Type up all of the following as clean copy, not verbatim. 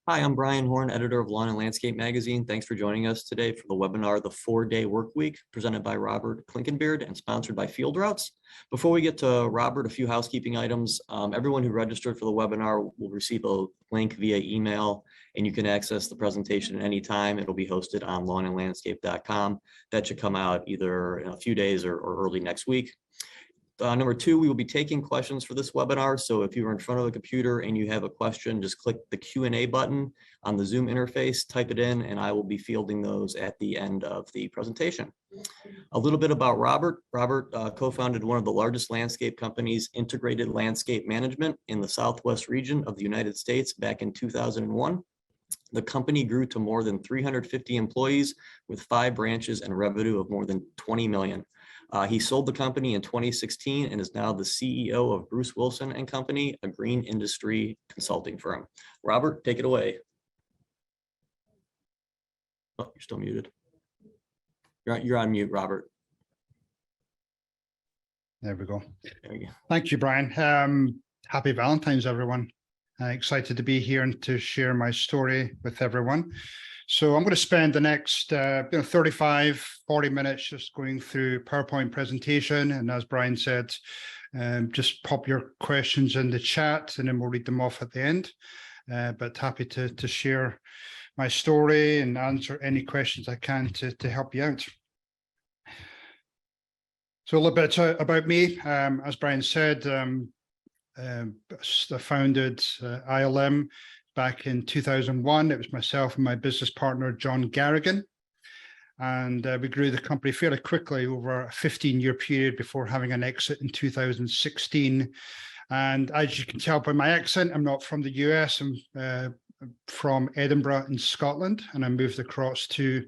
Hi, I'm Brian Horn, editor of Lawn and Landscape Magazine. Thanks for joining us today for the webinar, The 4-Day Work Week, presented by Robert Clinkenbeard and sponsored by Field Routes. Before we get to Robert, a few housekeeping items. Everyone who registered for the webinar will receive a link via email, and you can access the presentation at any time. It'll be hosted on lawnandlandscape.com. That should come out either in a few days or early next week. Number two, we will be taking questions for this webinar. So if you're in front of a computer and you have a question, just click the Q&A button on the Zoom interface, type it in, and I will be fielding those at the end of the presentation. A little bit about Robert. Robert co-founded one of the largest landscape companies, Integrated Landscape Management, in the Southwest region of the United States back in 2001. The company grew to more than 350 employees with 5 branches and revenue of more than 20 million. He sold the company in 2016 and is now the CEO of Bruce Wilson and Company, a green industry consulting firm. Robert, take it away. Oh, you're still muted. You're on mute, Robert. There we go. There you go. Thank you, Brian. Happy Valentine's, everyone. Excited to be here and to share my story with everyone. So I'm going to spend the next 35, 40 minutes just going through PowerPoint presentation. And as Brian said, just pop your questions in the chat and then we'll read them off at the end. But happy to share my story and answer any questions I can to help you out. So a little bit about me. As Brian said, I founded ILM back in 2001. It was myself and my business partner, John Garrigan. And we grew the company fairly quickly over a 15-year period before having an exit in 2016. And as you can tell by my accent, I'm not from the US. I'm from Edinburgh in Scotland. And I moved across to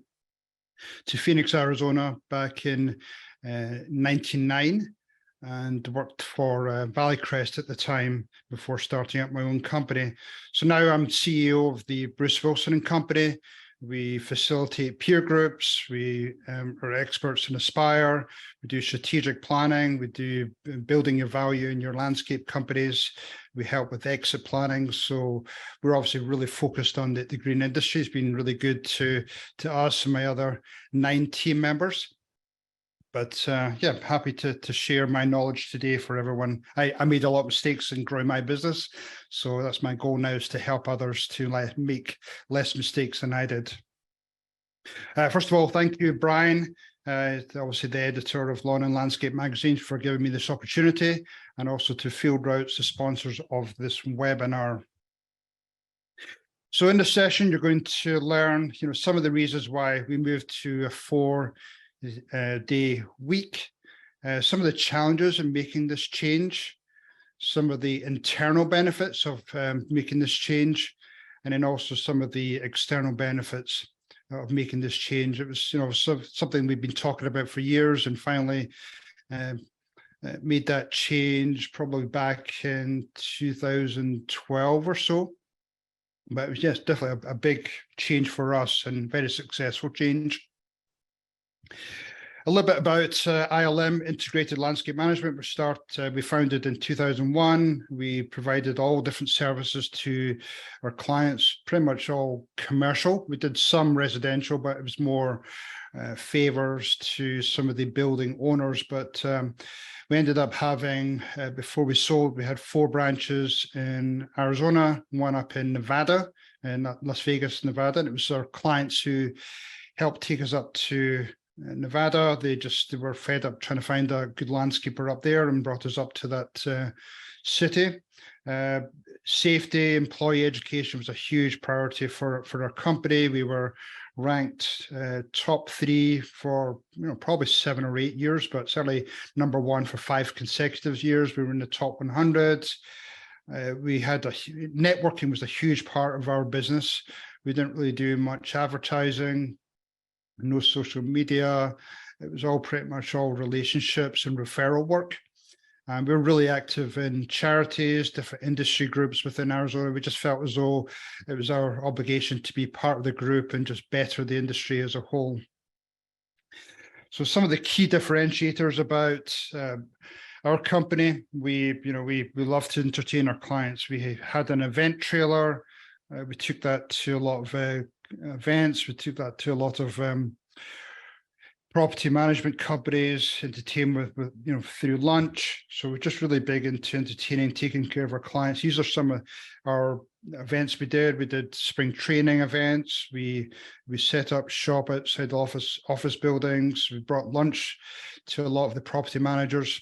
Phoenix, Arizona back in 1999. And worked for Valleycrest at the time before starting up my own company. So now I'm CEO of the Bruce Wilson and Company. We facilitate peer groups. We are experts in Aspire. We do strategic planning. We do building your value in your landscape companies. We help with exit planning. So we're obviously really focused on the green industry. It's been really good to us and my other 9 team members. But yeah, happy to share my knowledge today for everyone. I made a lot of mistakes in growing my business. So that's my goal now, is to help others to make less mistakes than I did. First of all, thank you, Brian, obviously the editor of Lawn and Landscape Magazine, for giving me this opportunity, and also to Field Routes, the sponsors of this webinar. So in this session, you're going to learn, some of the reasons why we moved to a 4-day week, some of the challenges in making this change, some of the internal benefits of making this change, and then also some of the external benefits of making this change. It was, something we've been talking about for years, and finally made that change probably back in 2012 or so. But it was just definitely a big change for us, and very successful change. A little bit about ILM, Integrated Landscape Management. We founded in 2001. We provided all different services to our clients, pretty much all commercial. We did some residential, but it was more favors to some of the building owners. But we ended up having, before we sold, we had 4 branches in Arizona, 1 up in Nevada, in Las Vegas, Nevada. And it was our clients who helped take us up to Nevada. They were fed up trying to find a good landscaper up there, and brought us up to that city. Safety, employee education was a huge priority for our company. We were ranked top 3 for probably 7 or 8 years, but certainly number 1 for 5 consecutive years. We were in the top 100. We had networking was a huge part of our business. We didn't really do much advertising, no social media. It was all pretty much all relationships and referral work. And we were really active in charities, different industry groups within Arizona. We just felt as though it was our obligation to be part of the group and just better the industry as a whole. So some of the key differentiators about our company, we love to entertain our clients. We had an event trailer We took that to a lot of events. We took that to a lot of property management companies, entertainment with through lunch. So we're just really big into entertaining, taking care of our clients. These are some of our events we did. We did spring training events. We set up shop outside office buildings. We brought lunch to a lot of the property managers.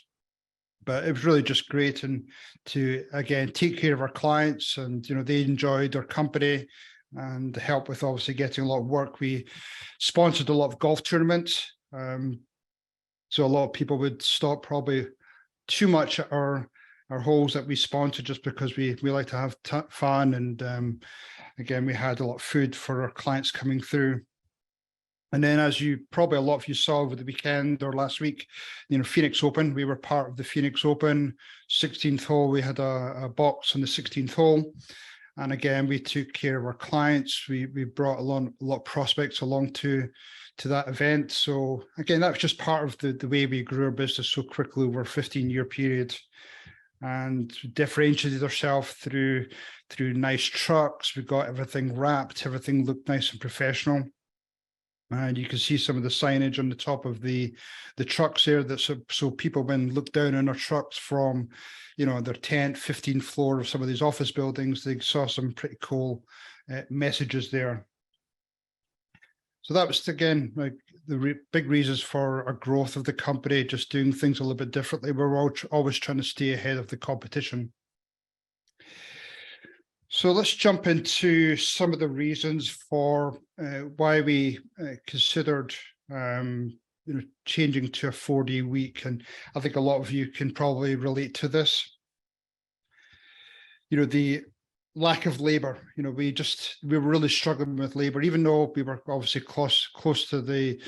But it was really just great, and to again take care of our clients, and they enjoyed our company and help with obviously getting a lot of work. We sponsored a lot of golf tournaments. So a lot of people would stop probably too much at our holes that we sponsored, just because we like to have fun. And again, we had a lot of food for our clients coming through. And then, as you probably a lot of you saw over the weekend or last week, Phoenix Open, we were part of the Phoenix Open 16th hole. We had a box on the 16th hole. And again, we took care of our clients. We brought a lot of prospects along to that event. So again, that was just part of the way we grew our business so quickly over a 15-year period, and differentiated ourselves through nice trucks. We got everything wrapped, everything looked nice and professional. And you can see some of the signage on the top of the trucks there, so people, when look down on our trucks from their 10th, 15th floor of some of these office buildings, they saw some pretty cool messages there. So that was, again, like the big reasons for our growth of the company, just doing things a little bit differently. We're always trying to stay ahead of the competition. So let's jump into some of the reasons for why we considered changing to a 4-day week. And I think a lot of you can probably relate to this. The lack of labor. We were really struggling with labor, even though we were obviously close to the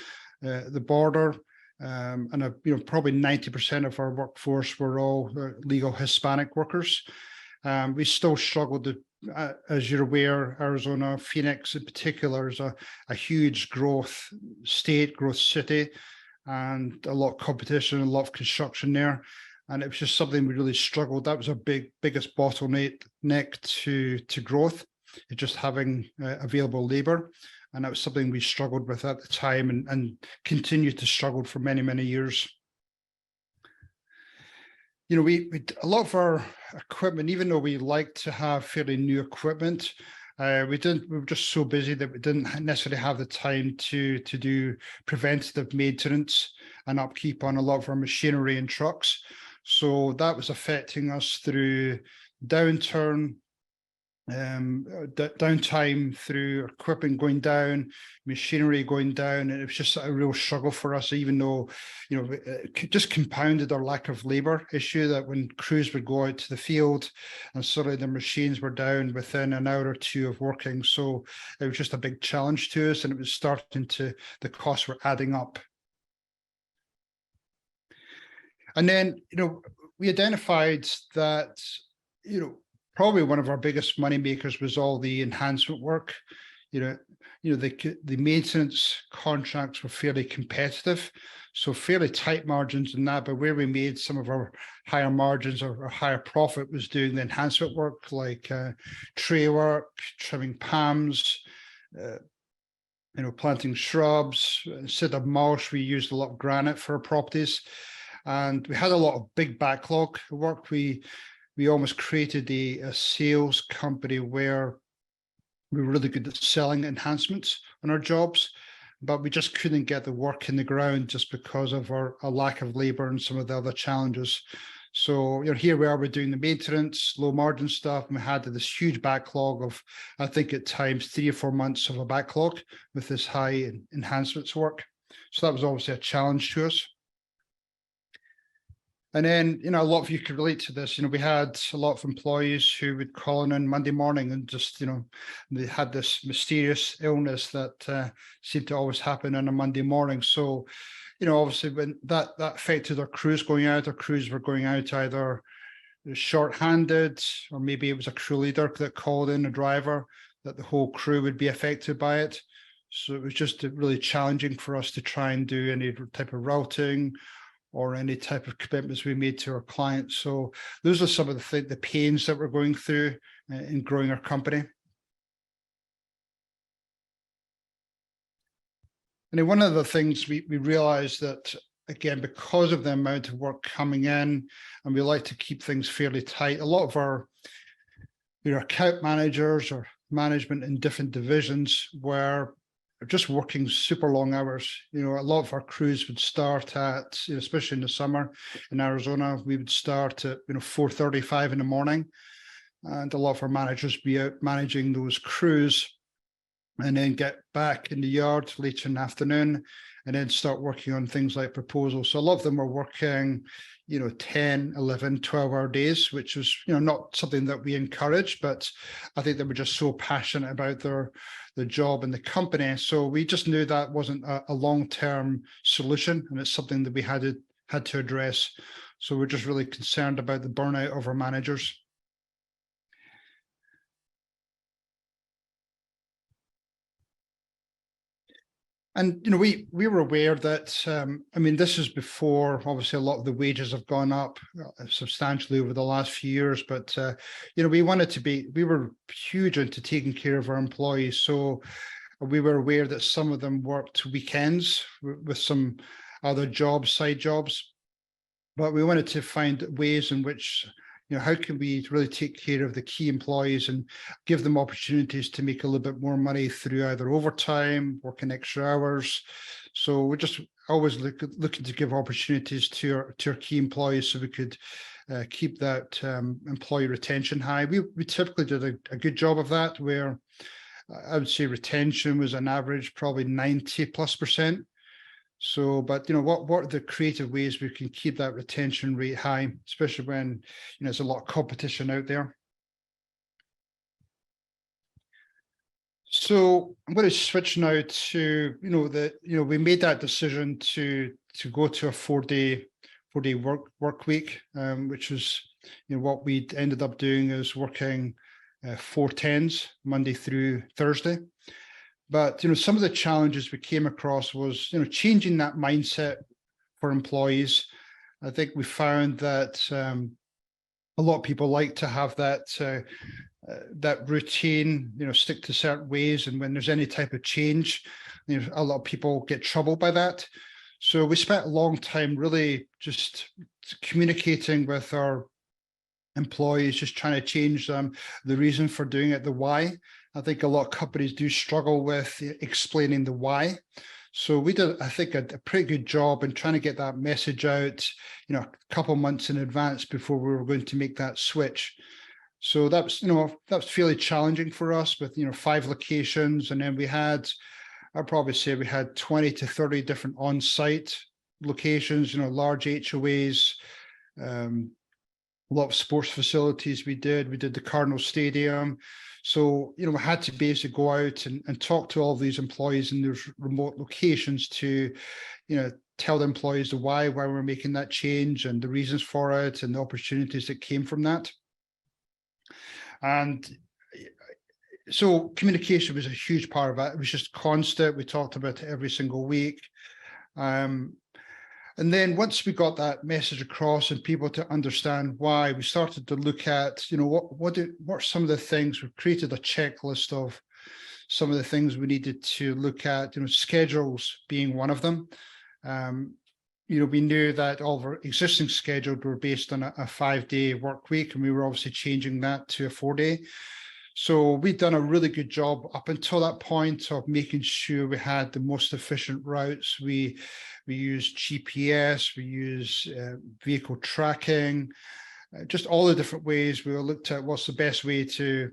border. And probably 90% of our workforce were all legal Hispanic workers. We still struggled to, as you're aware, Arizona, Phoenix in particular is a huge growth city, and a lot of competition, a lot of construction there. And it was just something we really struggled. That was our biggest bottleneck to growth, just having available labor. And that was something we struggled with at the time, and continued to struggle for many, many years. We a lot of our equipment, even though we like to have fairly new equipment, we were just so busy that we didn't necessarily have the time to do preventative maintenance and upkeep on a lot of our machinery and trucks. So that was affecting us through downtime, through equipment going down, machinery going down. And it was just a real struggle for us, even though, it just compounded our lack of labor issue, that when crews would go out to the field and suddenly the machines were down within an hour or two of working. So it was just a big challenge to us, and it was starting to, the costs were adding up. And then, we identified that, probably one of our biggest money makers was all the enhancement work. The maintenance contracts were fairly competitive, so fairly tight margins in that. But where we made some of our higher margins or higher profit was doing the enhancement work, like tree work, trimming palms, planting shrubs. Instead of mulch, we used a lot of granite for our properties, and we had a lot of big backlog work. We almost created a sales company where we were really good at selling enhancements on our jobs, but we just couldn't get the work in the ground just because of our lack of labor and some of the other challenges. So here we are, we're doing the maintenance, low margin stuff, and we had this huge backlog of, I think at times, 3 or 4 months of a backlog with this high enhancements work. So that was obviously a challenge to us. And then, a lot of you could relate to this. We had a lot of employees who would call in on Monday morning and just, they had this mysterious illness that seemed to always happen on a Monday morning. So, obviously when that affected our crews going out, our crews were going out either short-handed, or maybe it was a crew leader that called in a driver, that the whole crew would be affected by it. So it was just really challenging for us to try and do any type of routing or any type of commitments we made to our clients. So those are some of the pains that we're going through in growing our company. And then one of the things we realized that, again, because of the amount of work coming in, and we like to keep things fairly tight, a lot of our account managers or management in different divisions were just working super long hours. A lot of our crews would start at, especially in the summer in Arizona, we would start at 4:35 in the morning, and a lot of our managers would be out managing those crews, and then get back in the yard later in the afternoon, and then start working on things like proposals. So a lot of them were working 10, 11, 12-hour days, which was not something that we encourage, but I think they were just so passionate about their job and the company. So we just knew that wasn't a long-term solution, and it's something that we had to address. So we're just really concerned about the burnout of our managers. And we were aware that this is before, obviously, a lot of the wages have gone up substantially over the last few years. But we were huge into taking care of our employees, so we were aware that some of them worked weekends with some other jobs, side jobs. But we wanted to find ways in which, how can we really take care of the key employees and give them opportunities to make a little bit more money through either overtime, working extra hours. So we're just always looking to give opportunities to our key employees so we could keep that employee retention high. We typically did a good job of that, where I would say retention was an average probably 90+%. So, but what are the creative ways we can keep that retention rate high, especially when there's a lot of competition out there? So I'm going to switch now to we made that decision to go to a four-day work week, which was what we ended up doing is working 4/10s Monday through Thursday. But some of the challenges we came across was changing that mindset for employees. I think we found that a lot of people like to have that routine, stick to certain ways, and when there's any type of change, a lot of people get troubled by that. So we spent a long time really just communicating with our employees, just trying to change them, the reason for doing it, the why. I think a lot of companies do struggle with explaining the why. So we did, I think, a pretty good job in trying to get that message out, a couple of months in advance before we were going to make that switch. So that was fairly challenging for us with 5 locations, and then we had, I'd probably say we had 20 to 30 different on-site locations, large HOAs, a lot of sports facilities. We did the Cardinal Stadium. So, we had to basically go out and talk to all these employees in those remote locations to, tell the employees the why we're making that change and the reasons for it and the opportunities that came from that. And so communication was a huge part of it. It was just constant. We talked about it every single week. And then once we got that message across and people to understand why, we started to look at, what are some of the things. We've created a checklist of some of the things we needed to look at, schedules being one of them. We knew that all of our existing schedules were based on a 5-day work week, and we were obviously changing that to a 4-day. So we'd done a really good job up until that point of making sure we had the most efficient routes. We use GPS, we use vehicle tracking, just all the different ways. We looked at what's the best way to,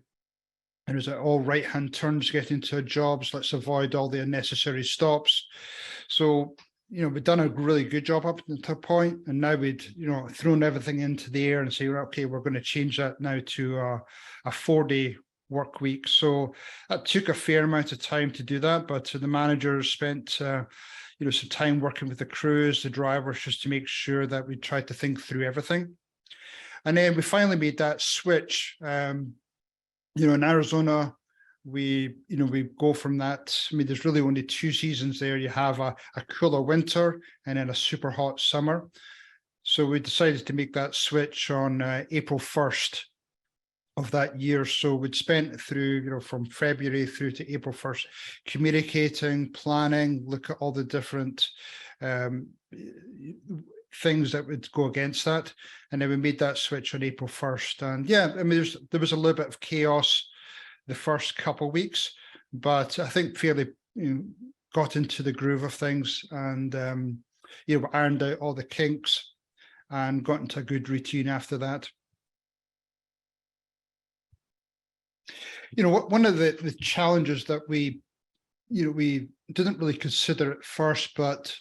and is it all right-hand turns getting to jobs? Let's avoid all the unnecessary stops. So, we've done a really good job up to that point, and now we'd, thrown everything into the air and say, okay, we're going to change that now to a 4-day work week. So that took a fair amount of time to do that, but the managers spent some time working with the crews, the drivers, just to make sure that we tried to think through everything. And then we finally made that switch. In Arizona, we go from that. There's really only 2 seasons there. You have a cooler winter and then a super hot summer. So we decided to make that switch on April 1st. of that year. So we'd spent through, from February through to April 1st, communicating, planning, look at all the different things that would go against that. And then we made that switch on April 1st. And yeah, I mean, there was a little bit of chaos the first couple of weeks, but I think fairly got into the groove of things and, ironed out all the kinks and got into a good routine after that. One of the challenges that we didn't really consider at first, but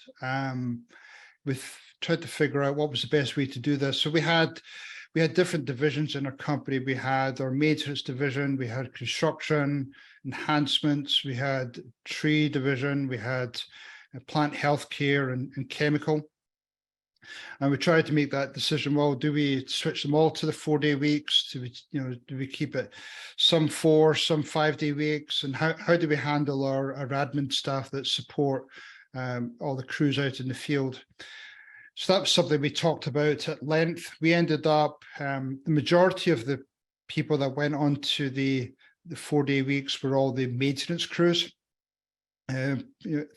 we've tried to figure out what was the best way to do this. So we had different divisions in our company. We had our maintenance division, we had construction, enhancements, we had tree division, we had plant healthcare and chemical. And we tried to make that decision. Well, do we switch them all to the 4-day weeks? Do we keep it some 4, some 5-day weeks? And how do we handle our admin staff that support all the crews out in the field? So that's something we talked about at length. We ended up, the majority of the people that went on to the 4-day weeks were all the maintenance crews.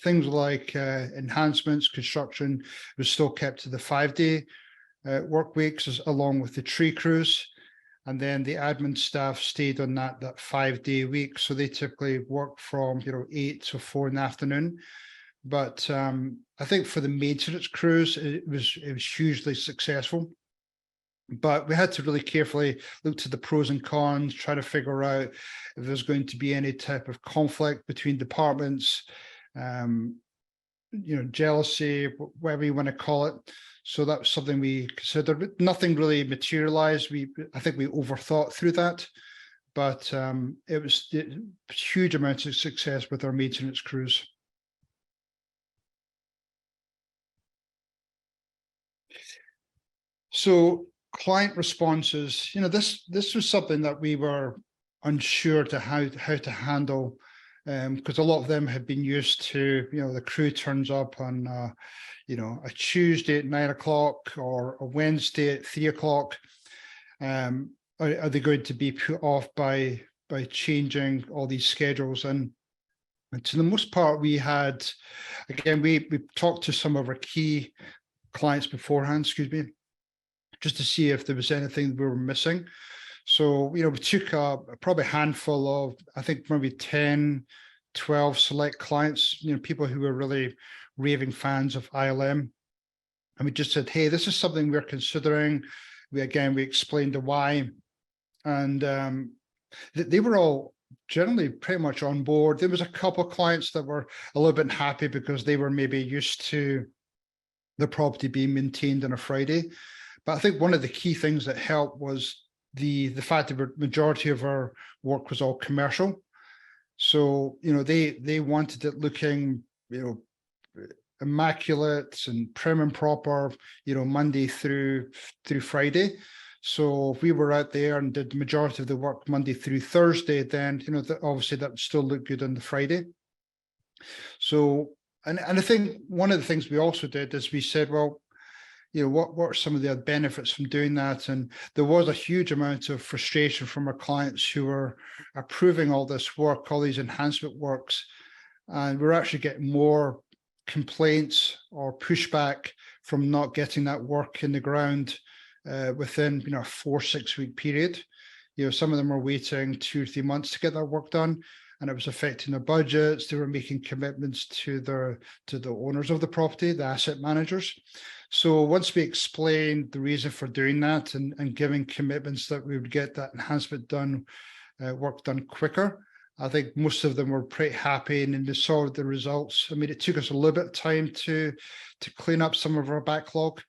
Things like enhancements, construction was still kept to the 5-day work weeks along with the tree crews. And then the admin staff stayed on that 5-day week. So they typically work from 8 to 4 in the afternoon. But I think for the maintenance crews, it was hugely successful. But we had to really carefully look to the pros and cons, try to figure out if there's going to be any type of conflict between departments, jealousy, whatever you want to call it. So that was something we considered, but nothing really materialized. I think we overthought through that, but it was huge amounts of success with our maintenance crews. So client responses, this was something that we were unsure to how to handle, because a lot of them had been used to, the crew turns up on, a Tuesday at 9 o'clock or a Wednesday at 3 o'clock. Are they going to be put off by changing all these schedules? And to the most part, we talked to some of our key clients beforehand, just to see if there was anything we were missing. So, we took probably a handful of, I think maybe 10, 12 select clients, people who were really raving fans of ILM. And we just said, hey, this is something we're considering. We explained the why. And they were all generally pretty much on board. There was a couple of clients that were a little bit happy because they were maybe used to the property being maintained on a Friday. But I think one of the key things that helped was the fact that the majority of our work was all commercial. So, they wanted it looking, immaculate and prim and proper, Monday through Friday. So if we were out there and did the majority of the work Monday through Thursday, then, obviously that would still look good on the Friday. So, and I think one of the things we also did is we said, well, what are some of the benefits from doing that? And there was a huge amount of frustration from our clients who were approving all this work, all these enhancement works. And we're actually getting more complaints or pushback from not getting that work in the ground within, a 4-6 week period. Some of them were waiting 2 or 3 months to get that work done, and it was affecting their budgets. They were making commitments to the owners of the property, the asset managers. So once we explained the reason for doing that and giving commitments that we would get that enhancement done, work done quicker, I think most of them were pretty happy, and then they saw the results. I mean, it took us a little bit of time to clean up some of our backlog,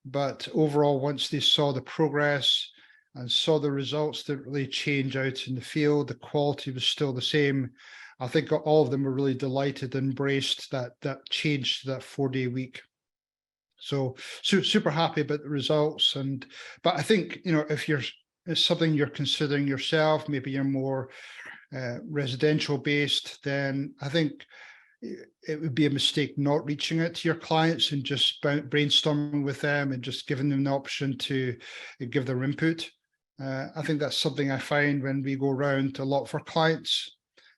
but overall, once they saw the progress and saw the results that really change out in the field, the quality was still the same. I think all of them were really delighted and embraced that change to that 4-day week. So super happy about the results. But I think, if it's something you're considering yourself, maybe you're more residential based, then I think it would be a mistake not reaching out to your clients and just brainstorming with them and just giving them the option to give their input. I think that's something I find when we go around to a lot of our clients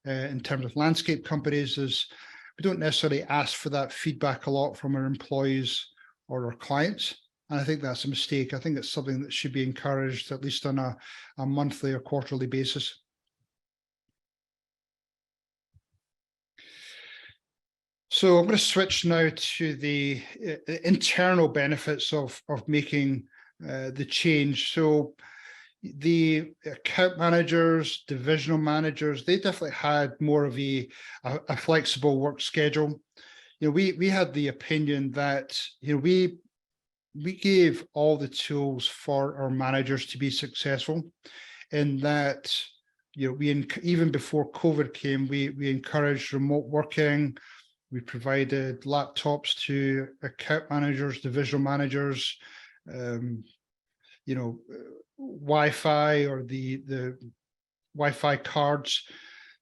in terms of landscape companies is we don't necessarily ask for that feedback a lot from our employees or our clients. And I think that's a mistake. I think it's something that should be encouraged at least on a monthly or quarterly basis. So I'm going to switch now to the internal benefits of making the change. So the account managers, divisional managers, they definitely had more of a flexible work schedule. You know, we had the opinion that, you know, we gave all the tools for our managers to be successful, in that, you know, even before COVID came, we encouraged remote working. We provided laptops to account managers, divisional managers, you know, Wi-Fi or the Wi-Fi cards.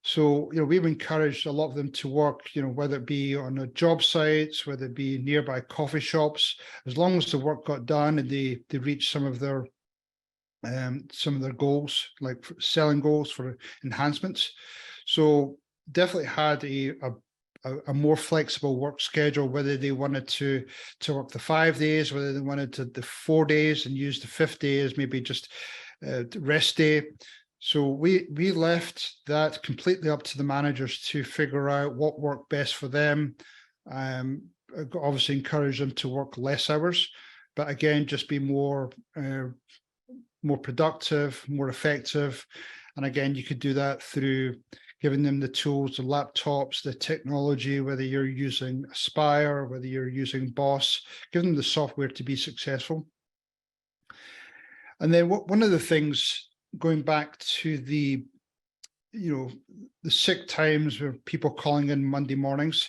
So, you know, we've encouraged a lot of them to work, you know, whether it be on a job sites, whether it be nearby coffee shops, as long as the work got done and they reached some of their goals, like selling goals for enhancements. So definitely had a more flexible work schedule, whether they wanted to work the 5 days, whether they wanted to the 4 days and use the 5th day as maybe just rest day. So we left that completely up to the managers to figure out what worked best for them. Obviously encourage them to work less hours, but again, just be more productive, more effective. And again, you could do that through giving them the tools, the laptops, the technology, whether you're using Aspire, whether you're using Boss, give them the software to be successful. And then one of the things, going back to the, you know, the sick times where people calling in Monday mornings,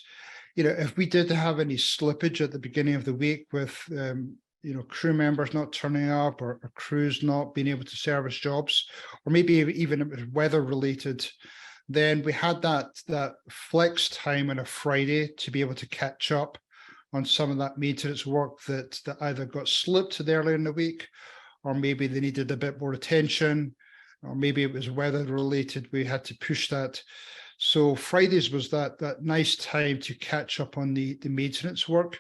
you know, if we did have any slippage at the beginning of the week with, you know, crew members not turning up or crews not being able to service jobs, or maybe even if it was weather related, then we had that flex time on a Friday to be able to catch up on some of that maintenance work that either got slipped earlier in the week, or maybe they needed a bit more attention, or maybe it was weather related. We had to push that. So Fridays was that nice time to catch up on the maintenance work.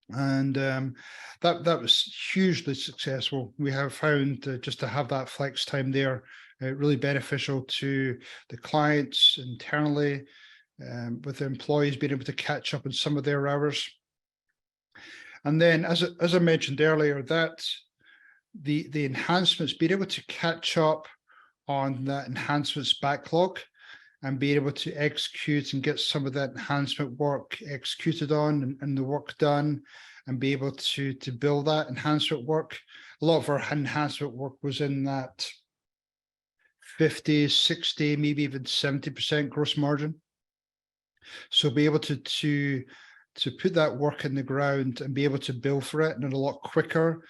And that was hugely successful. We have found just to have that flex time there really beneficial to the clients internally, with the employees being able to catch up on some of their hours. And then, as I mentioned earlier, that the enhancements, being able to catch up on that enhancements backlog and be able to execute and get some of that enhancement work executed on and the work done, and be able to build that enhancement work. A lot of our enhancement work was in that 50, 60, maybe even 70% gross margin. So be able to put that work in the ground and be able to bill for it in a lot quicker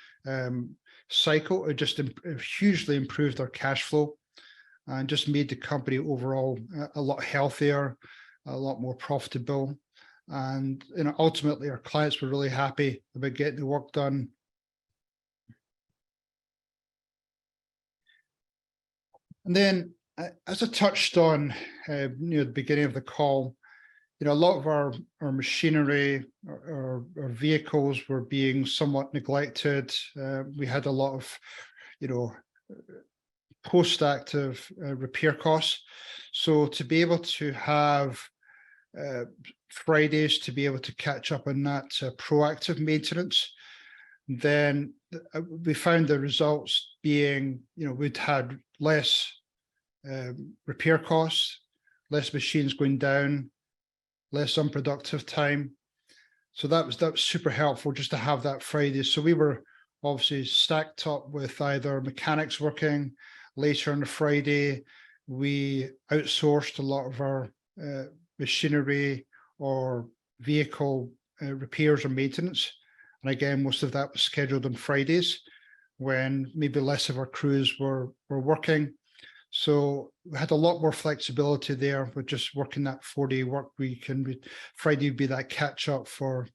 cycle, it just hugely improved our cash flow and just made the company overall a lot healthier, a lot more profitable. And, you know, ultimately our clients were really happy about getting the work done. And then, as I touched on near the beginning of the call, you know, a lot of our machinery, our vehicles were being somewhat neglected. We had a lot of, you know, post-active repair costs. So to be able to have Fridays to be able to catch up on that proactive maintenance, then we found the results being, you know, we'd had less repair costs, less machines going down, less unproductive time. So that was super helpful just to have that Friday. So we were obviously stacked up with either mechanics working later on the Friday. We outsourced a lot of our machinery or vehicle repairs or maintenance. And again, most of that was scheduled on Fridays when maybe less of our crews were working. So we had a lot more flexibility there with just working that 4-day work week, and Friday would be that catch up for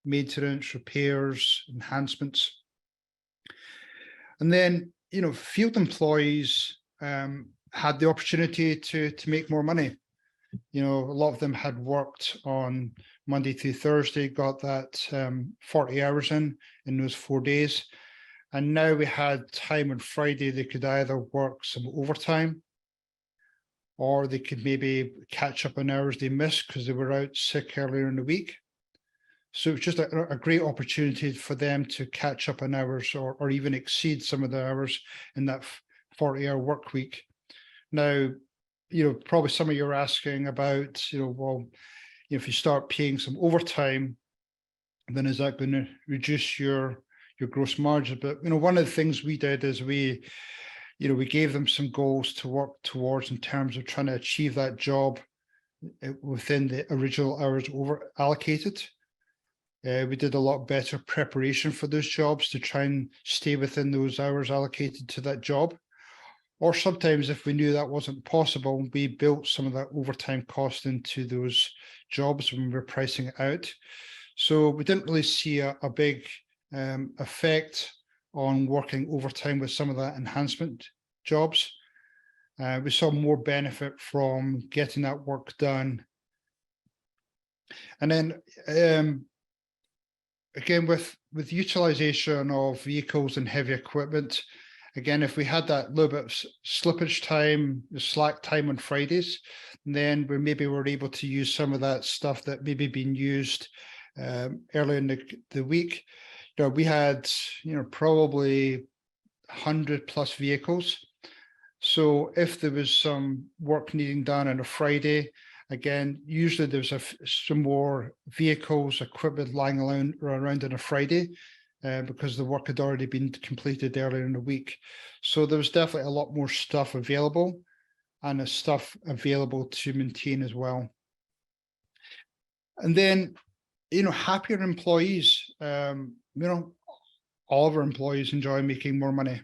maintenance, repairs, enhancements. And then, field employees had the opportunity to make more money. A lot of them had worked on Monday through Thursday, got that 40 hours in those 4 days. And now we had time on Friday, they could either work some overtime, or they could maybe catch up on hours they missed because they were out sick earlier in the week. So it's just a great opportunity for them to catch up on hours, or even exceed some of the hours in that 40-hour work week. Now, probably some of you are asking about, well, if you start paying some overtime, then is that going to reduce your gross margin? But, one of the things we did is we gave them some goals to work towards in terms of trying to achieve that job within the original hours over allocated. We did a lot better preparation for those jobs to try and stay within those hours allocated to that job. Or sometimes if we knew that wasn't possible, we built some of that overtime cost into those jobs when we were pricing it out. So we didn't really see a big effect on working overtime with some of that enhancement jobs. We saw more benefit from getting that work done. And then again, with utilization of vehicles and heavy equipment, again, if we had that little bit of slippage time, slack time on Fridays, then we were able to use some of that stuff that maybe been used earlier in the week. We had, probably 100 plus vehicles. So if there was some work needing done on a Friday, again, usually there's some more vehicles, equipment lying around on a Friday, because the work had already been completed earlier in the week. So there was definitely a lot more stuff available, and the stuff available to maintain as well. And then, happier employees, all of our employees enjoy making more money.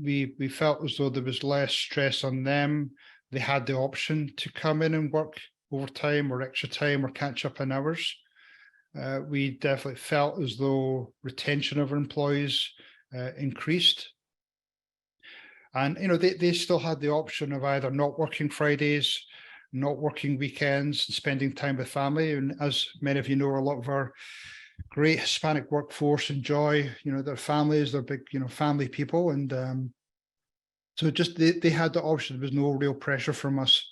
We felt as though there was less stress on them. They had the option to come in and work overtime or extra time or catch up on hours. We definitely felt as though retention of our employees increased. And, they still had the option of either not working Fridays, not working weekends, and spending time with family. And as many of you know, a lot of our great Hispanic workforce enjoy, their families, they're big, family people. And so just they had the option. There was no real pressure from us.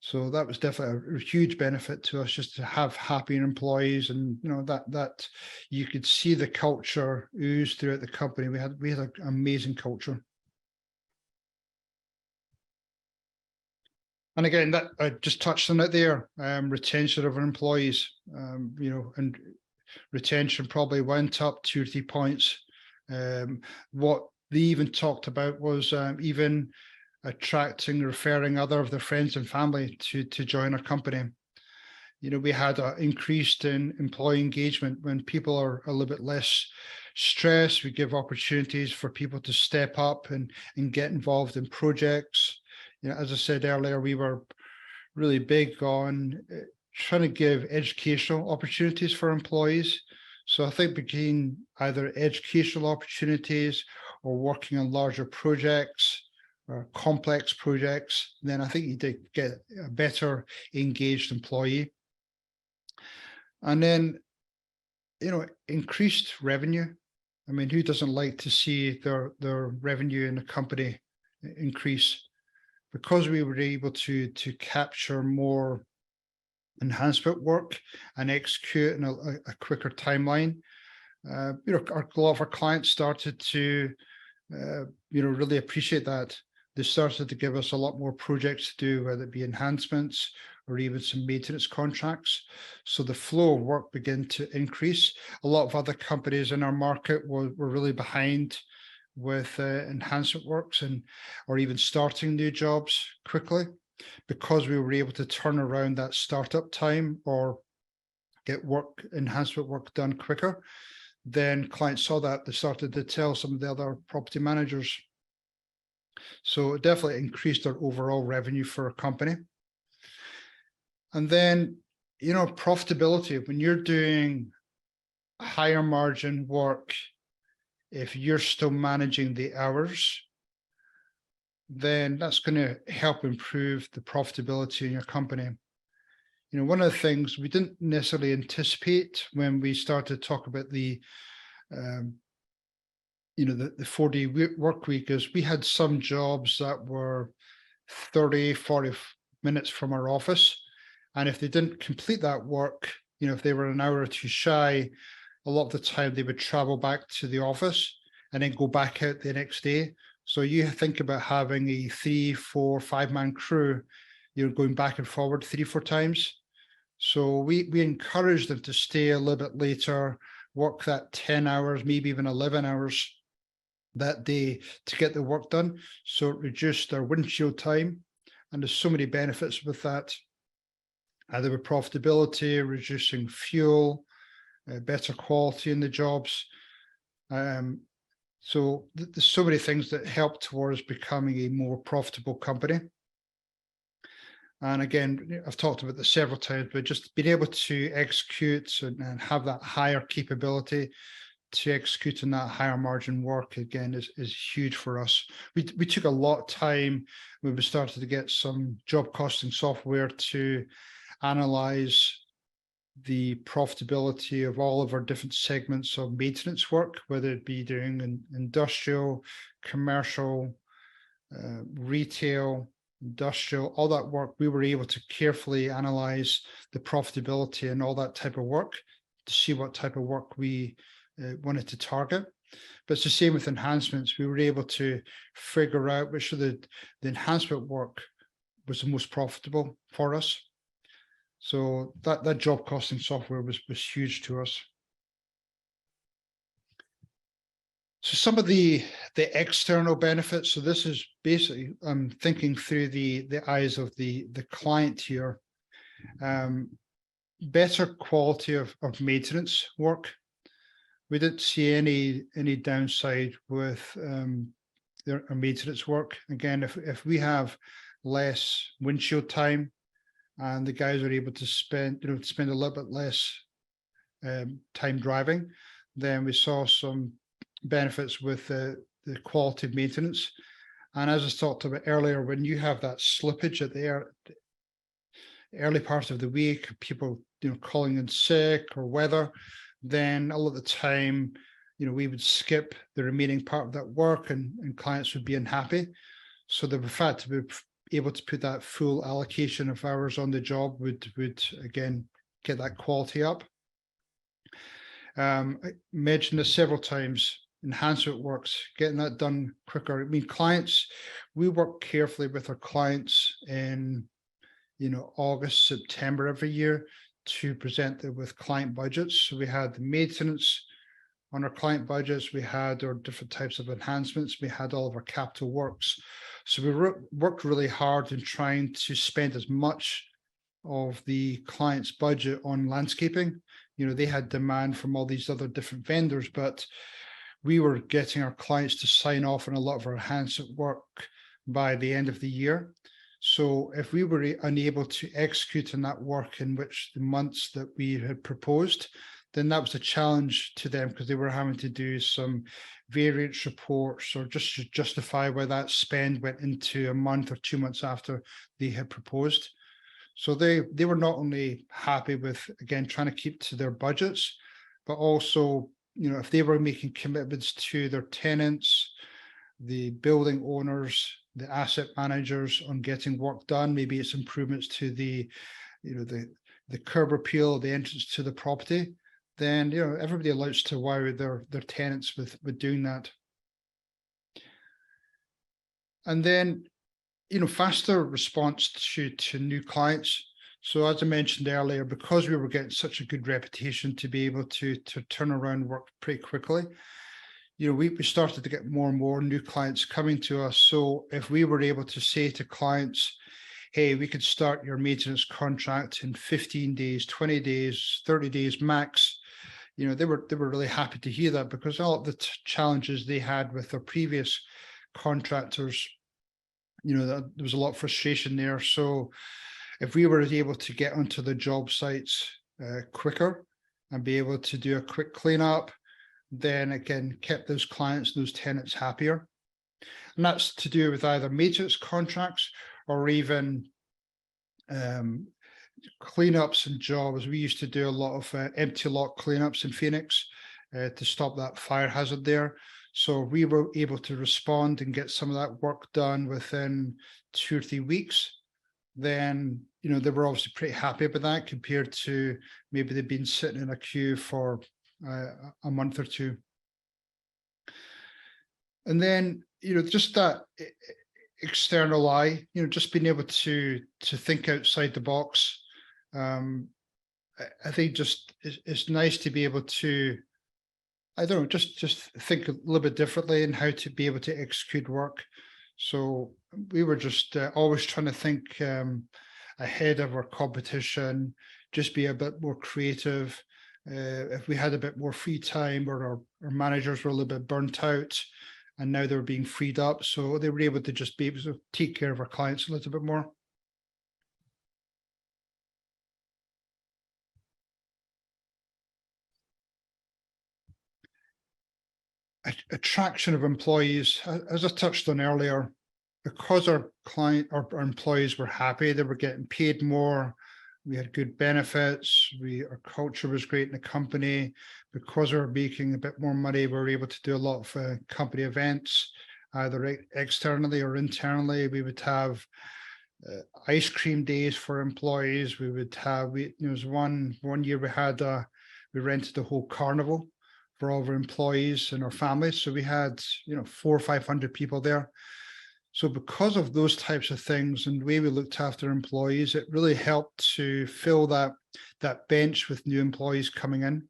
So that was definitely a huge benefit to us, just to have happier employees, and that you could see the culture ooze throughout the company. We had an amazing culture. And again, that I just touched on it there. Retention of our employees, and retention probably went up 2 or 3 points. What they even talked about was even attracting, referring other of their friends and family to join our company. We had an increased in employee engagement. When people are a little bit less stressed, we give opportunities for people to step up and get involved in projects. As I said earlier, we were really big on trying to give educational opportunities for employees. So I think between either educational opportunities or working on larger projects or complex projects, then I think you did get a better engaged employee. And then, increased revenue. I mean, who doesn't like to see their revenue in the company increase? Because we were able to capture more enhancement work and execute in a quicker timeline, a lot of our clients started to, really appreciate that. They started to give us a lot more projects to do, whether it be enhancements or even some maintenance contracts. So the flow of work began to increase. A lot of other companies in our market were really behind with enhancement works or even starting new jobs quickly, because we were able to turn around that startup time or get enhancement work done quicker. Then clients saw that, they started to tell some of the other property managers. So it definitely increased our overall revenue for a company. And then, profitability, when you're doing higher margin work, if you're still managing the hours, then that's going to help improve the profitability in your company. You know, one of the things we didn't necessarily anticipate when we started to talk about the 4-day work week is we had some jobs that were 30, 40 minutes from our office. And if they didn't complete that work, you know, if they were an hour or two shy, a lot of the time they would travel back to the office and then go back out the next day. So you think about having a 3, 4, 5-man crew, you're going back and forward 3, 4 times. So we encourage them to stay a little bit later, work that 10 hours, maybe even 11 hours that day to get the work done. So it reduced their windshield time. And there's so many benefits with that. Either with profitability, reducing fuel, better quality in the jobs. So there's so many things that help towards becoming a more profitable company. And again, I've talked about this several times, but just being able to execute and have that higher capability to execute on that higher margin work, again, is huge for us. We took a lot of time when we started to get some job costing software to analyze the profitability of all of our different segments of maintenance work, whether it be doing industrial, commercial, retail, industrial, all that work. We were able to carefully analyze the profitability and all that type of work to see what type of work we wanted to target. But it's the same with enhancements. We were able to figure out which of the enhancement work was the most profitable for us. So that job costing software was huge to us. So some of the external benefits. So this is basically I'm thinking through the eyes of the client here. Better quality of maintenance work. We didn't see any downside with our maintenance work. Again, if we have less windshield time and the guys are able to spend a little bit less time driving, then we saw some benefits with the quality of maintenance. And as I talked about earlier, when you have that slippage at the early part of the week, people calling in sick or weather, then a lot of the time, we would skip the remaining part of that work and clients would be unhappy. So the fact to be able to put that full allocation of hours on the job would again get that quality up. I mentioned this several times, enhancement works, getting that done quicker. I mean, clients, we work carefully with our clients in August, September every year to present them with client budgets. So we had the maintenance on our client budgets, we had our different types of enhancements, we had all of our capital works. So we worked really hard in trying to spend as much of the client's budget on landscaping. They had demand from all these other different vendors, but we were getting our clients to sign off on a lot of our enhancement work by the end of the year. So if we were unable to execute on that work in which the months that we had proposed, then that was a challenge to them because they were having to do some variance reports or just to justify why that spend went into a month or 2 months after they had proposed. So they were not only happy with, again, trying to keep to their budgets, but also, if they were making commitments to their tenants, the building owners, the asset managers on getting work done, maybe it's improvements to the curb appeal, the entrance to the property, then everybody allows to wow their tenants with doing that. And then faster response to new clients. So as I mentioned earlier, because we were getting such a good reputation to be able to turn around work pretty quickly, we started to get more and more new clients coming to us. So if we were able to say to clients, hey, we could start your maintenance contract in 15 days, 20 days, 30 days max, they were really happy to hear that, because all of the challenges they had with their previous contractors, there was a lot of frustration there. So if we were able to get onto the job sites quicker and be able to do a quick cleanup, then again, kept those clients, those tenants happier. And that's to do with either maintenance contracts or even cleanups and jobs. We used to do a lot of empty lot cleanups in Phoenix to stop that fire hazard there. So we were able to respond and get some of that work done within 2 or 3 weeks. Then, they were obviously pretty happy about that compared to maybe they've been sitting in a queue for a month or two. And then, just that external eye, just being able to think outside the box. I think just it's nice to be able to, I don't know, just think a little bit differently in how to be able to execute work. So we were just always trying to think ahead of our competition, just be a bit more creative. If we had a bit more free time, or our managers were a little bit burnt out, and now they were being freed up, so they were able to just be able to take care of our clients a little bit more. Attraction of employees, as I touched on earlier, because our employees were happy, they were getting paid more, we had good benefits, our culture was great in the company. Because we were making a bit more money, we were able to do a lot of company events, either externally or internally. We would have ice cream days for employees. We would have, there was one year we rented a whole carnival for all of our employees and our families. So we had, 400 or 500 people there. So because of those types of things and the way we looked after employees, it really helped to fill that bench with new employees coming in.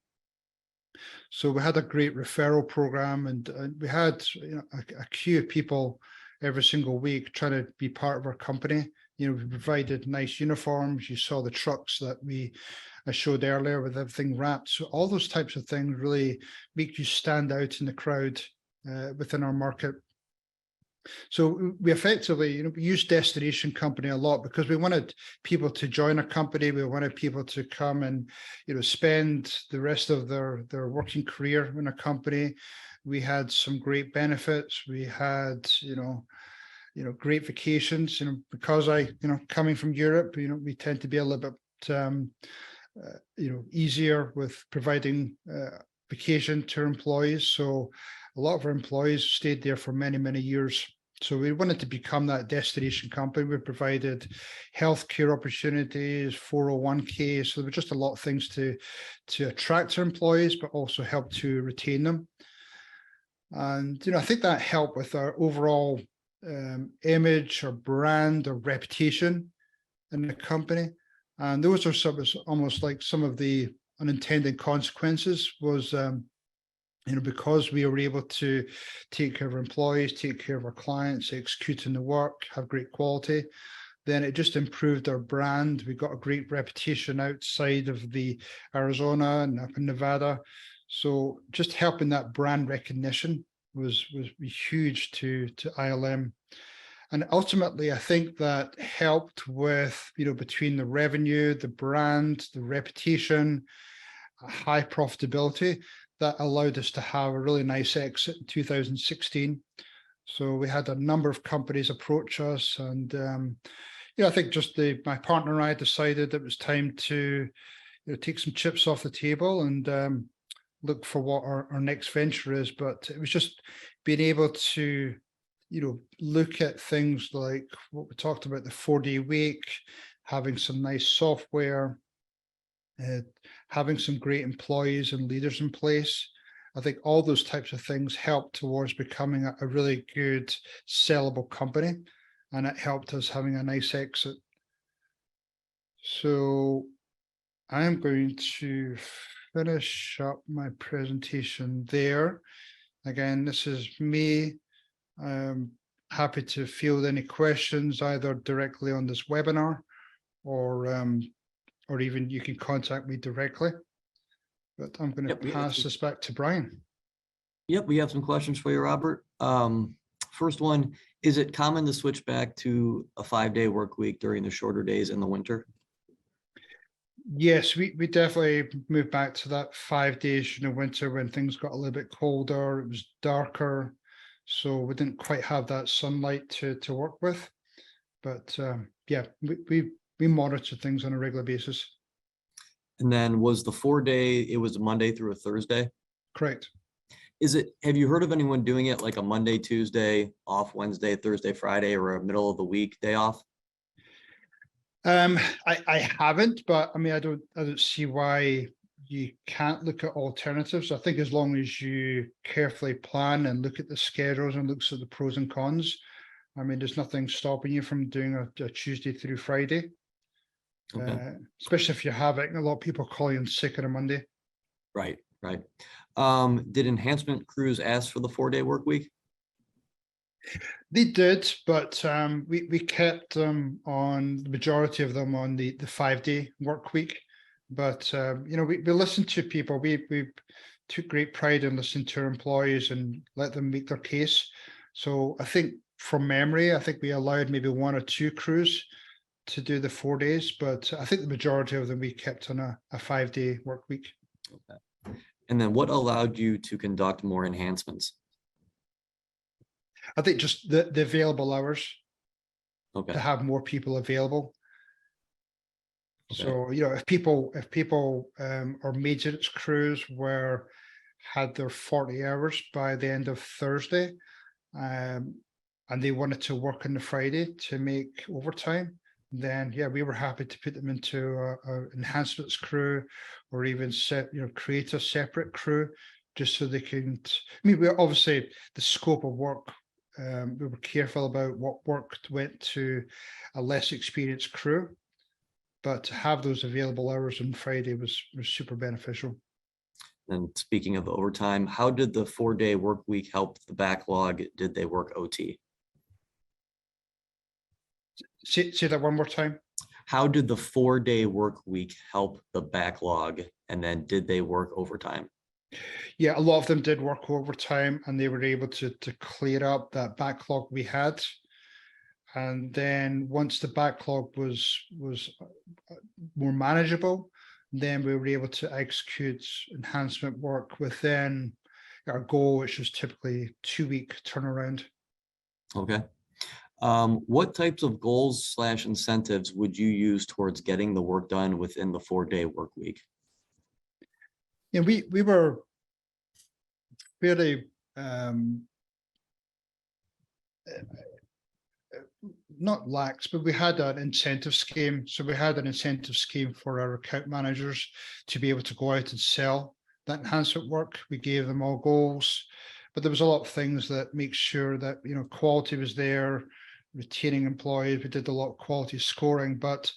So we had a great referral program, and we had a queue of people every single week trying to be part of our company. We provided nice uniforms. You saw the trucks that I showed earlier with everything wrapped. So all those types of things really make you stand out in the crowd within our market. So we effectively, used destination company a lot because we wanted people to join our company. We wanted people to come and, spend the rest of their working career in a company. We had some great benefits. We had, great vacations. Because coming from Europe, we tend to be a little bit, easier with providing vacation to our employees. So a lot of our employees stayed there for many, many years. So we wanted to become that destination company. We provided healthcare opportunities, 401k. So there were just a lot of things to attract our employees, but also help to retain them. And, I think that helped with our overall image or brand or reputation in the company. And those are almost like some of the unintended consequences was, because we were able to take care of our employees, take care of our clients, executing the work, have great quality, then it just improved our brand. We got a great reputation outside of the Arizona and up in Nevada. So just helping that brand recognition was huge to ILM. And ultimately, I think that helped with, between the revenue, the brand, the reputation, high profitability, that allowed us to have a really nice exit in 2016. So we had a number of companies approach us, and I think just my partner and I decided it was time to take some chips off the table and look for what our next venture is. But it was just being able to look at things like what we talked about, the 4-day week, having some nice software, having some great employees and leaders in place. I think all those types of things helped towards becoming a really good sellable company, and it helped us having a nice exit. So I'm going to finish up my presentation there. Again, this is me. I'm happy to field any questions either directly on this webinar or even you can contact me directly. But I'm going to pass this back to Brian. Yep, we have some questions for you, Robert. First one, is it common to switch back to a 5-day work week during the shorter days in the winter? Yes, we definitely moved back to that 5 days, winter when things got a little bit colder, it was darker. So we didn't quite have that sunlight to work with. But yeah, we monitor things on a regular basis. And then was the 4 day, it was a Monday through a Thursday? Correct. Have you heard of anyone doing it like a Monday, Tuesday, off Wednesday, Thursday, Friday, or a middle of the week day off? I haven't, but I mean, I don't see why you can't look at alternatives. I think as long as you carefully plan and look at the schedules and looks at the pros and cons, I mean, there's nothing stopping you from doing a Tuesday through Friday, Okay, especially if you're having a lot of people calling in sick on a Monday. right, right. Did enhancement crews ask for the 4 day work week? They did, but we kept them on the majority of them on the 5 day work week. But we listened to people. We took great pride in listening to our employees and let them make their case. So I think from memory, I think we allowed maybe one or two crews to do the 4 days, but I think the majority of them we kept on a 5 day work week. Okay. And then what allowed you to conduct more enhancements? I think just the available hours to Okay, have more people available. okay, So, if people or maintenance crews had their 40 hours by the end of Thursday, and they wanted to work on the Friday to make overtime, then yeah, we were happy to put them into a enhancements crew, or even create a separate crew just so they can. I mean, we obviously the scope of work. We were careful about what work went to a less experienced crew, but to have those available hours on Friday was super beneficial. and speaking of overtime, how did the 4 day work week help the backlog? Did they work OT? Say that one more time. How did the 4 day work week help the backlog? And then did they work overtime? Yeah, a lot of them did work overtime, and they were able to clear up that backlog we had. And then once the backlog was more manageable, then we were able to execute enhancement work within our goal, which was typically 2 week turnaround. Okay. What types of goals slash incentives would you use towards getting the work done within the 4 day work week? And we were fairly not lax, but we had an incentive scheme. So we had an incentive scheme for our account managers to be able to go out and sell that enhancement work. We gave them all goals, but there was a lot of things that make sure that quality was there, retaining employees. We did a lot of quality scoring, but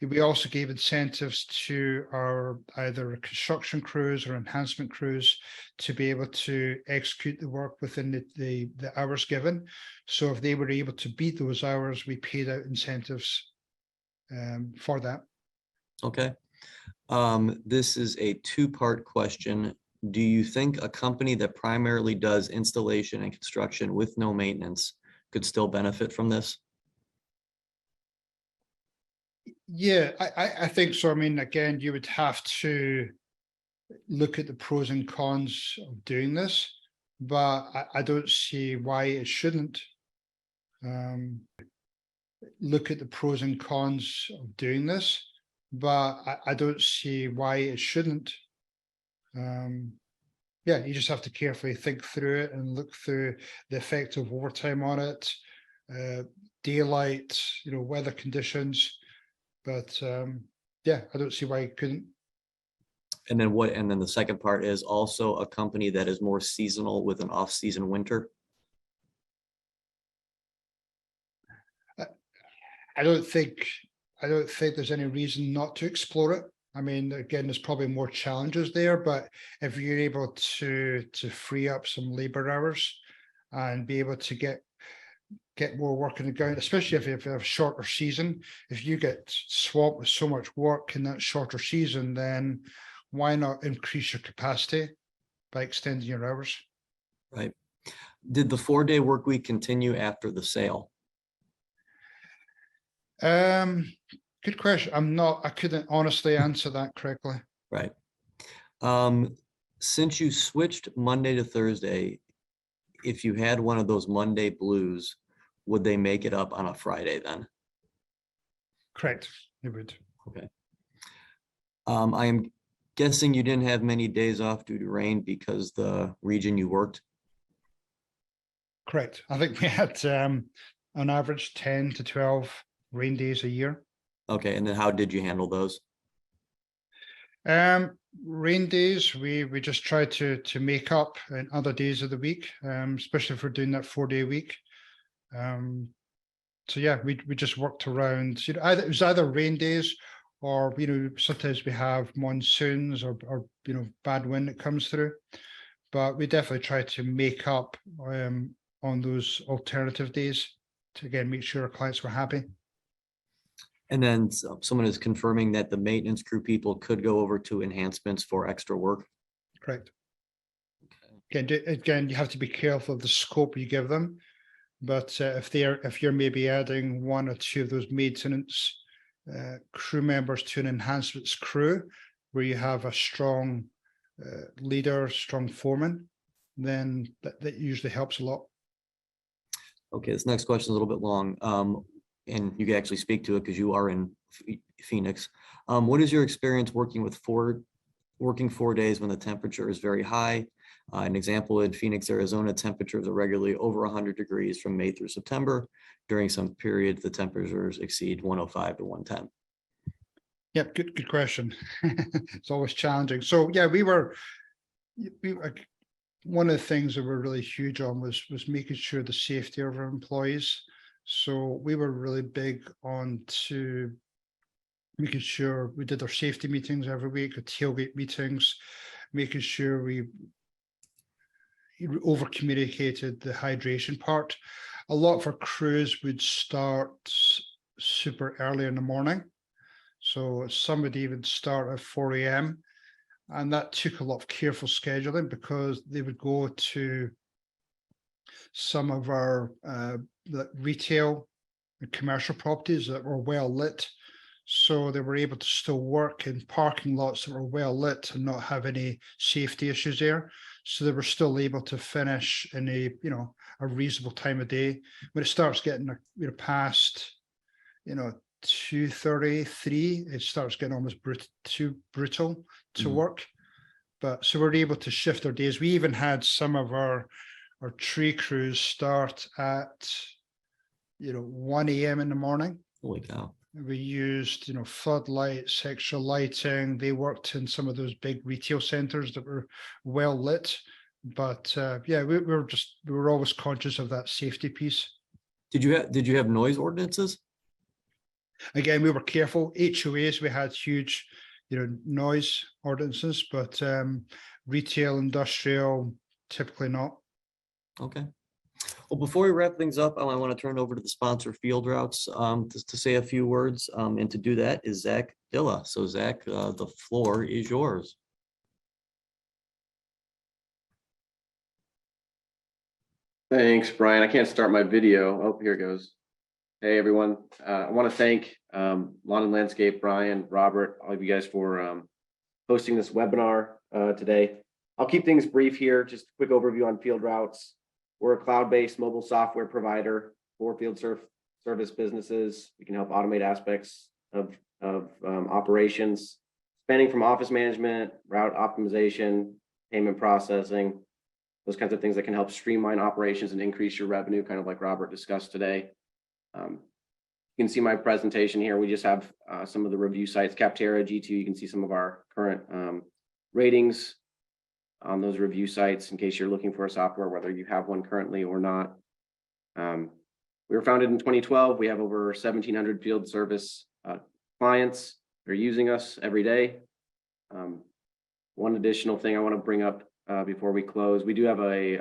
we also gave incentives to our either construction crews or enhancement crews to be able to execute the work within the hours given. So if they were able to beat those hours, we paid out incentives for that. Okay. This is a two-part question. Do you think a company that primarily does installation and construction with no maintenance could still benefit from this? Yeah, I think so. I mean, again, you would have to look at the pros and cons of doing this, but I don't see why it shouldn't. Look at the pros and cons of doing this, but I don't see why it shouldn't. Yeah, you just have to carefully think through it and look through the effect of overtime on it, daylight, weather conditions. But yeah, I don't see why you couldn't. And then the second part is also a company that is more seasonal with an off-season winter. I don't think there's any reason not to explore it. I mean, again, there's probably more challenges there, but if you're able to free up some labor hours and be able to get more work in the ground, especially if you have a shorter season, if you get swamped with so much work in that shorter season, then why not increase your capacity by extending your hours? Right. Did the 4 day work week continue after the sale? Good question. I couldn't honestly answer that correctly. Right. Since you switched Monday to Thursday, if you had one of those Monday blues, would they make it up on a Friday then? Correct. It would. Okay. I am guessing you didn't have many days off due to rain because the region you worked. Correct. I think we had on average 10 to 12 rain days a year. Okay, and then how did you handle those? Rain days, we just try to make up in other days of the week, especially if we're doing that 4-day week. So yeah, we just worked around, either it was either rain days or sometimes we have monsoons or bad wind that comes through. But we definitely try to make up on those alternative days to again make sure our clients were happy. And then someone is confirming that the maintenance crew people could go over to enhancements for extra work. Correct. Again, you have to be careful of the scope you give them. But if you're maybe adding 1 or 2 of those maintenance crew members to an enhancements crew, where you have a strong leader, strong foreman, then that usually helps a lot. Okay, this next question is a little bit long, and you can actually speak to it because you are in Phoenix. What is your experience working 4 days when the temperature is very high? An example, in Phoenix, Arizona, temperatures are regularly over 100 degrees from May through September. During some periods, the temperatures exceed 105 to 110. Yep, good question. It's always challenging. So yeah, we were one of the things that we're really huge on was making sure the safety of our employees. So we were really big on to making sure we did our safety meetings every week, our tailgate meetings, making sure we over communicated the hydration part. A lot of our crews would start super early in the morning. So some would even start at 4 a.m. And that took a lot of careful scheduling because they would go to some of our retail and commercial properties that were well lit. So they were able to still work in parking lots that were well lit and not have any safety issues there. So they were still able to finish in a reasonable time of day. When it starts getting past 2:30, 3, it starts getting almost too brutal to work. But so we're able to shift our days. We even had some of our tree crews start at 1 a.m. in the morning. Holy cow. We used floodlights, extra lighting. They worked in some of those big retail centers that were well lit. But yeah, we were always conscious of that safety piece. Did you have noise ordinances? Again, we were careful. HOAs, we had huge noise ordinances, but retail, industrial, typically not. Okay. Well, before we wrap things up, I want to turn it over to the sponsor, Field Routes, to say a few words. And to do that is Zach Dilla. So Zach, the floor is yours. Thanks, Brian. I can't start my video. Oh, here it goes. Hey, everyone. I want to thank Lawn and Landscape, Brian, Robert, all of you guys for hosting this webinar today. I'll keep things brief here. Just a quick overview on Field Routes. We're a cloud-based mobile software provider for field service businesses. We can help automate aspects of operations, spanning from office management, route optimization, payment processing, those kinds of things that can help streamline operations and increase your revenue, kind of like Robert discussed today. You can see my presentation here. We just have some of the review sites, Capterra, G2. You can see some of our current ratings on those review sites in case you're looking for a software, whether you have one currently or not. We were founded in 2012. We have over 1,700 field service clients that are using us every day. One additional thing I want to bring up before we close, we do have a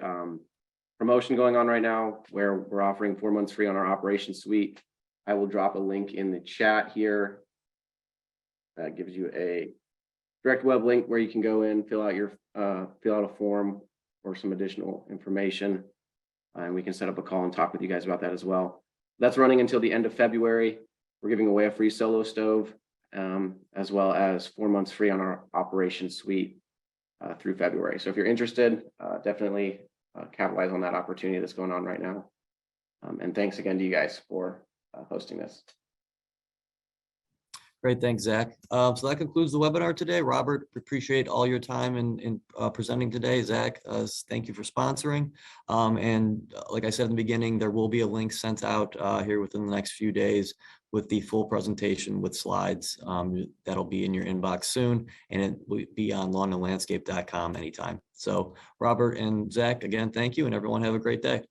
promotion going on right now where we're offering 4 months free on our operations suite. I will drop a link in the chat here that gives you a direct web link where you can go in, fill out a form or some additional information, and we can set up a call and talk with you guys about that as well. That's running until the end of February. We're giving away a free solo stove, as well as 4 months free on our Operation Suite through February. So if you're interested, definitely capitalize on that opportunity that's going on right now. And thanks again to you guys for hosting this. Great, thanks, Zach. So that concludes the webinar today. Robert, appreciate all your time in presenting today. Zach, thank you for sponsoring. And like I said in the beginning, there will be a link sent out here within the next few days with the full presentation with slides. That'll be in your inbox soon, and it will be on lawnandlandscape.com anytime. So Robert and Zach, again, thank you, and everyone have a great day.